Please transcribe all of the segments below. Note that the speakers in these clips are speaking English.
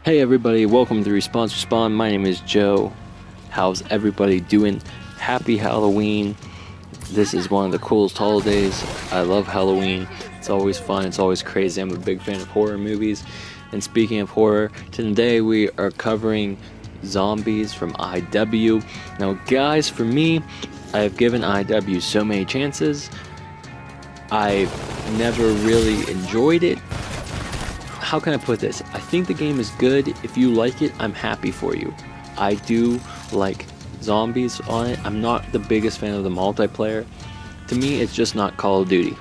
Hey everybody, welcome to Respawn. My name is Joe. How's everybody doing? Happy Halloween. This is one of the coolest holidays. I love Halloween. It's always fun, it's always crazy. I'm a big fan of horror movies. And speaking of horror, today we are covering Zombies from IW. Now guys, for me, I have given IW so many chances. I've never really enjoyed it. How can I put this? I think the game is good. If you like it, I'm happy for you. I do like zombies on it. I'm not the biggest fan of the multiplayer. To me, it's just not Call of Duty.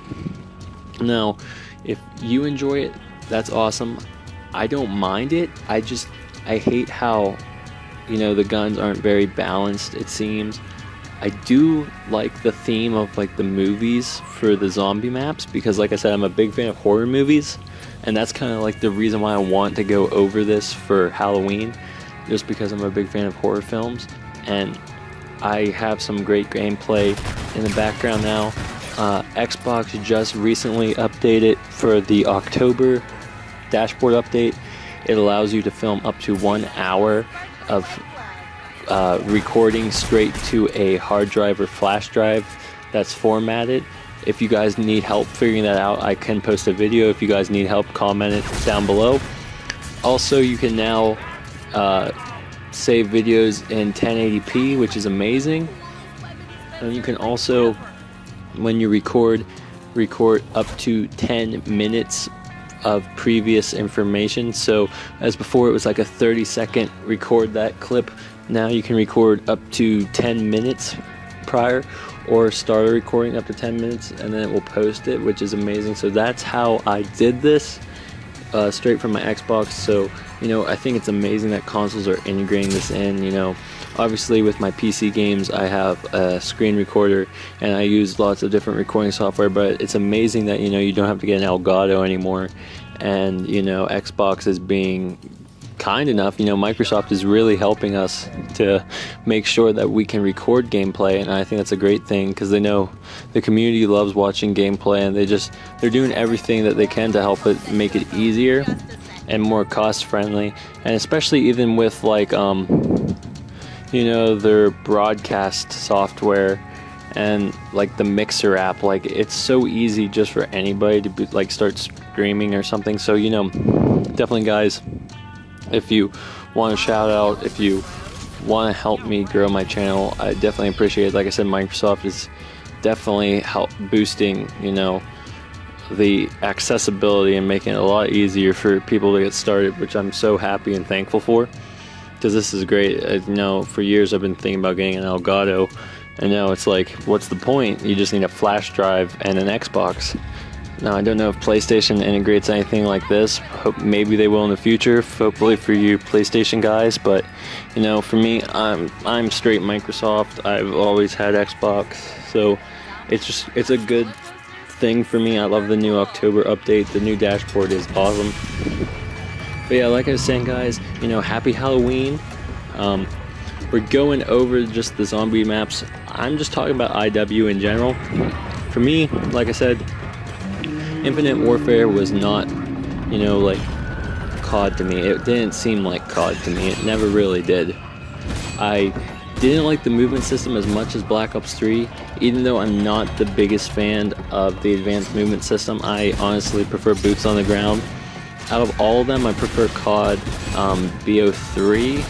Now, if you enjoy it, that's awesome. I don't mind it. I hate how, the guns aren't very balanced, it seems. I do like the theme of the movies for the zombie maps because, like I said, I'm a big fan of horror movies. And that's kind of the reason why I want to go over this for Halloween, just because I'm a big fan of horror films. And I have some great gameplay in the background now. Xbox just recently updated for the October dashboard update. It allows you to film up to 1 hour of recording straight to a hard drive or flash drive that's formatted. If you guys need help figuring that out, I can post a video. If you guys need help, comment it down below. Also, you can now save videos in 1080p, which is amazing. And you can also, when you record up to 10 minutes of previous information. So as before it was like a 30-second record that clip. Now you can record up to 10 minutes prior, or start a recording up to 10 minutes and then it will post it, which is amazing. So that's how I did this, straight from my Xbox. So I think it's amazing that consoles are integrating this in. Obviously with my PC games I have a screen recorder and I use lots of different recording software, but it's amazing that you don't have to get an Elgato anymore. And Xbox is being kind enough, Microsoft is really helping us to make sure that we can record gameplay, and I think that's a great thing because they know the community loves watching gameplay, and they're doing everything that they can to help it make it easier and more cost friendly. And especially even with their broadcast software and the Mixer app, it's so easy just for anybody to start streaming or something. So definitely guys, if you want a shout out, if you want to help me grow my channel, I definitely appreciate it. Like I said, Microsoft is definitely boosting, the accessibility and making it a lot easier for people to get started, which I'm so happy and thankful for, because this is great. For years I've been thinking about getting an Elgato, and now it's what's the point? You just need a flash drive and an Xbox. Now, I don't know if PlayStation integrates anything like this. Maybe they will in the future, hopefully for you PlayStation guys. But, for me, I'm straight Microsoft. I've always had Xbox. So, it's a good thing for me. I love the new October update. The new dashboard is awesome. But yeah, like I was saying, guys, happy Halloween. We're going over just the zombie maps. I'm just talking about IW in general. For me, like I said, Infinite Warfare was not, COD to me. It didn't seem like COD to me. It never really did. I didn't like the movement system as much as Black Ops 3, even though I'm not the biggest fan of the advanced movement system. I honestly prefer boots on the ground. Out of all of them, I prefer COD BO3.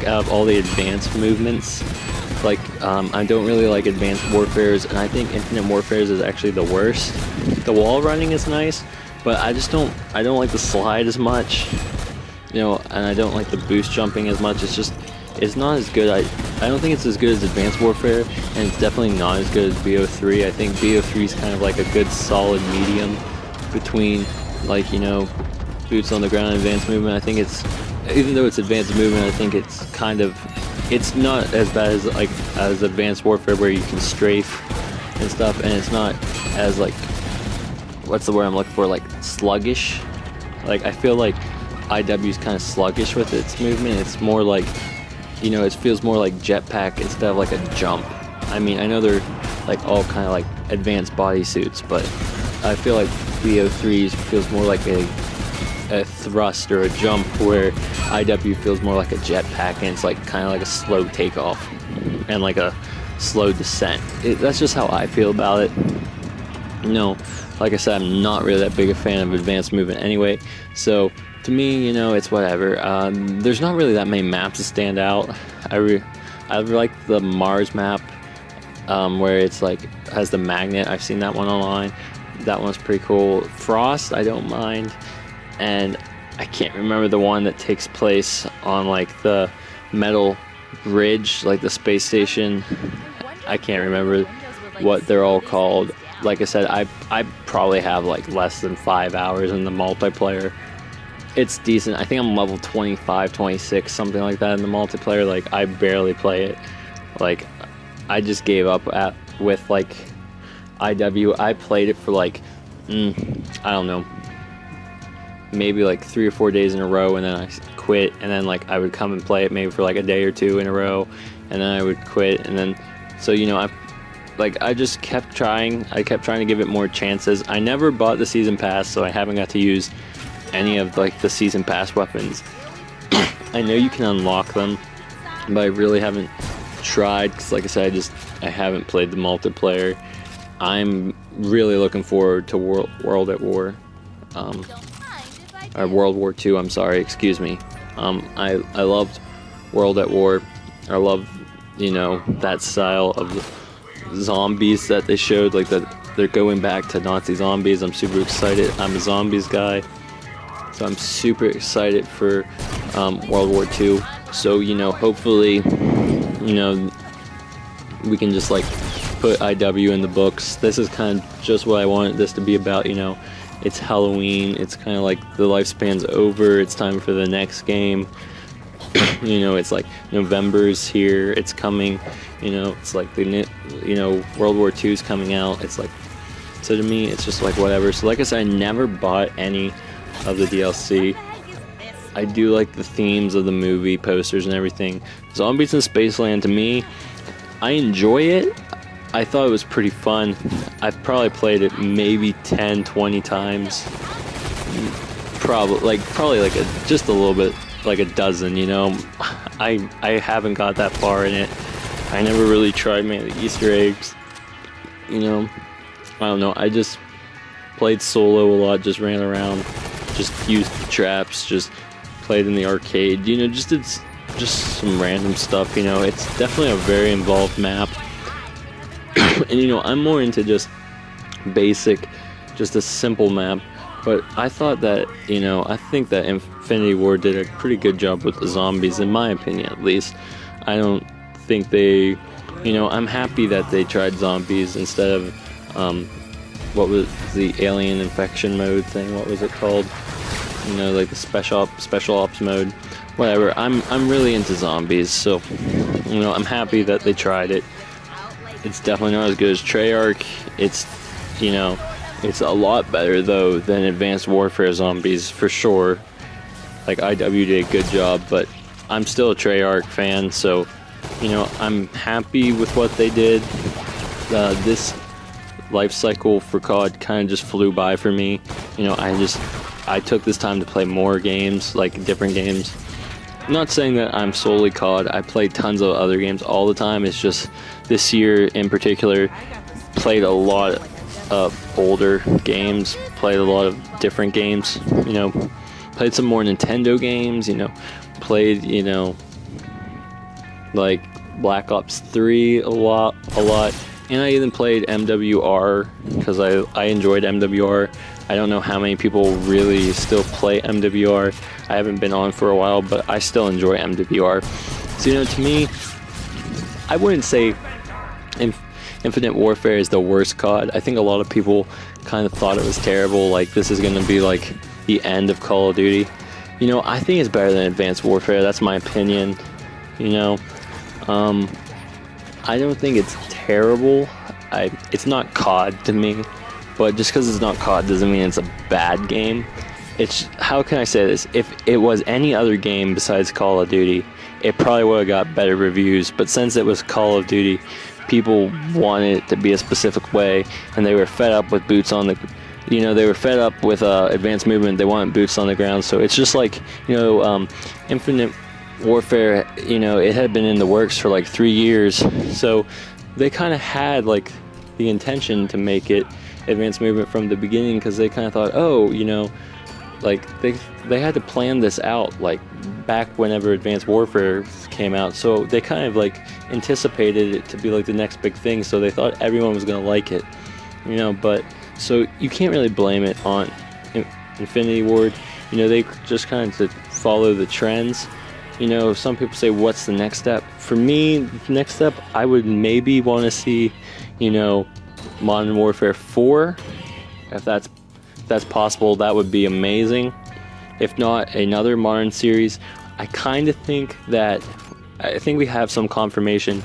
Out of all the advanced movements, I don't really like Advanced Warfare's, and I think Infinite Warfare's is actually the worst. The wall running is nice, but I don't like the slide as much, and I don't like the boost jumping as much. It's not as good. I don't think it's as good as Advanced Warfare, and it's definitely not as good as BO3. I think BO3 is kind of a good solid medium between boots on the ground and advanced movement. I think even though it's advanced movement, I think it's not as bad as Advanced Warfare, where you can strafe and stuff, and it's not as what's the word I'm looking for, sluggish. I feel like IW's kind of sluggish with its movement. It's more it feels more like jetpack instead of a jump. I mean, I know they're all kind of advanced bodysuits, but I feel like BO3 feels more like a a thrust or a jump, where IW feels more like a jetpack, and it's like kind of like a slow takeoff and like a slow descent. That's just how I feel about it. Like I said, I'm not really that big a fan of advanced movement anyway, so to me, it's whatever. There's not really that many maps that stand out. I like the Mars map, where it's like has the magnet. I've seen that one online. That one's pretty cool. Frost, I don't mind, and I can't remember the one that takes place on like the metal bridge, like the space station. I can't remember what they're all called. Like I said, I probably have like less than 5 hours in the multiplayer. It's decent. I think I'm level 25, 26, something like that in the multiplayer. Like, I barely play it. Like, I just gave up with like IW. I played it for like, I don't know, maybe like 3 or 4 days in a row, and then I quit, and then like I would come and play it maybe for like a day or two in a row, and then I would quit, and then so I just kept trying. I kept trying to give it more chances. I never bought the season pass, so I haven't got to use any of like the season pass weapons. I know you can unlock them, but I really haven't tried, because like I said, I haven't played the multiplayer. I'm really looking forward to World at War, or World War II. I'm sorry, excuse me. I loved World at War. I love that style of zombies that they showed, like that they're going back to Nazi zombies. I'm super excited. I'm a zombies guy, so I'm super excited for World War II. So hopefully we can just like put IW in the books. This is kind of just what I wanted this to be about. It's Halloween. It's kind of like the lifespan's over. It's time for the next game. It's like November's here. It's coming. It's like World War II is coming out. It's like, so to me, it's just like whatever. So like I said, I never bought any of the DLC. I do like the themes of the movie posters and everything. Zombies in Spaceland, to me, I enjoy it. I thought it was pretty fun. I've probably played it maybe 10, 20 times. Probably like just a little bit, like a dozen, I haven't got that far in it. I never really tried many of the Easter eggs. I don't know. I just played solo a lot, just ran around, just used traps, just played in the arcade, just did just some random stuff. It's definitely a very involved map. And I'm more into just basic, just a simple map. But I thought that, I think that Infinity Ward did a pretty good job with the zombies, in my opinion at least. I don't think they, I'm happy that they tried zombies instead of, what was the alien infection mode thing? What was it called? Like the special ops mode. Whatever. I'm really into zombies, so I'm happy that they tried it. It's definitely not as good as Treyarch. It's a lot better though than Advanced Warfare Zombies for sure. Like IW did a good job, but I'm still a Treyarch fan, so I'm happy with what they did. This life cycle for COD kind of just flew by for me. I took this time to play more games, like different games. I'm not saying that I'm solely COD. I play tons of other games all the time. It's just this year in particular, played a lot of older games, played a lot of different games, played some more Nintendo games, played, like Black Ops 3 a lot, and I even played MWR, because I enjoyed MWR. I don't know how many people really still play MWR. I haven't been on for a while, but I still enjoy MWR. So, to me, I wouldn't say Infinite Warfare is the worst COD. I think a lot of people kind of thought it was terrible, like this is going to be like the end of Call of Duty. I think it's better than Advanced Warfare. That's my opinion. I don't think it's terrible. It's not COD to me, but just because it's not COD doesn't mean it's a bad game. How can I say this? If it was any other game besides Call of Duty, it probably would have got better reviews, but since it was Call of Duty, people wanted it to be a specific way, and they were fed up with boots on the you know, they were fed up with advanced movement. They wanted boots on the ground. So it's just like, you know, Infinite Warfare, you know, it had been in the works for like 3 years. So they kind of had like the intention to make it advanced movement from the beginning, because they kind of thought, oh, you know, like they had to plan this out like back whenever Advanced Warfare came out. So they kind of like anticipated it to be like the next big thing. So they thought everyone was gonna like it, you know. But so you can't really blame it on Infinity Ward. You know, they just kind of follow the trends. You know, some people say, what's the next step? For me, the next step, I would maybe want to see, you know, Modern Warfare 4. If that's possible, that would be amazing. If not, another modern series. I kind of think that, I think we have some confirmation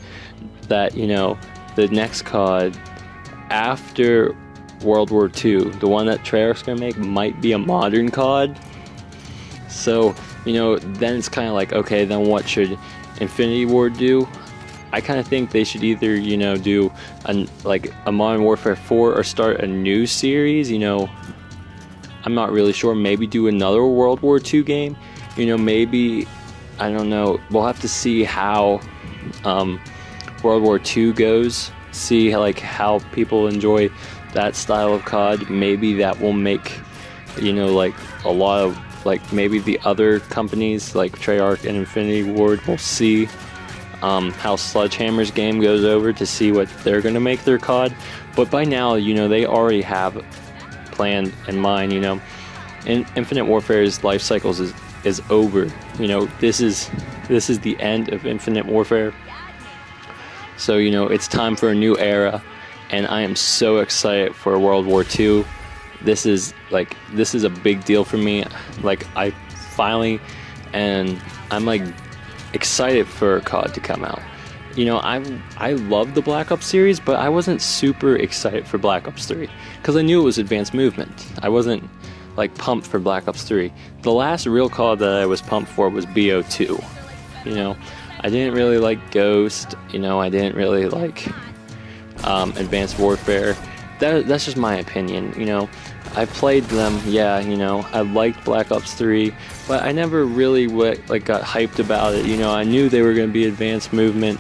that, you know, the next COD after World War II, the one that Treyarch's gonna make, might be a modern COD. So, you know, then it's kind of like, okay, then what should Infinity Ward do? I kind of think they should either, you know, do like a Modern Warfare 4 or start a new series. You know, I'm not really sure. Maybe do another World War II game. You know, maybe, I don't know. We'll have to see how World War II goes. See like how people enjoy that style of COD. Maybe that will make, you know, like a lot of, like maybe the other companies like Treyarch and Infinity Ward will see how Sledgehammer's game goes over to see what they're going to make their COD. But by now, you know, they already have planned in mind, you know. Infinite Warfare's life cycles is over. You know, this is the end of Infinite Warfare. So, you know, it's time for a new era, and I am so excited for World War II. This is a big deal for me. Like, I finally, and I'm like excited for COD to come out. You know, I love the Black Ops series, but I wasn't super excited for Black Ops 3 because I knew it was advanced movement. I wasn't like pumped for Black Ops 3. The last real COD that I was pumped for was BO2. You know, I didn't really like Ghost. You know, I didn't really like Advanced Warfare. That's just my opinion. You know, I played them, yeah, you know, I liked Black Ops 3, but I never really got hyped about it. You know, I knew they were going to be advanced movement.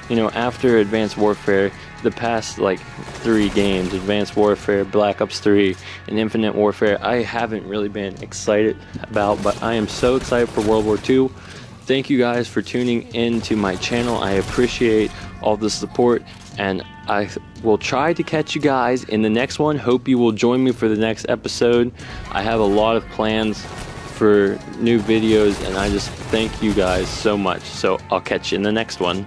You know, after Advanced Warfare, the past like 3 games, Advanced Warfare, Black Ops 3, and Infinite Warfare, I haven't really been excited about, but I am so excited for World War II. Thank you guys for tuning in to my channel. I appreciate all the support, and I will try to catch you guys in the next one. Hope you will join me for the next episode. I have a lot of plans for new videos, and I just thank you guys so much. So I'll catch you in the next one.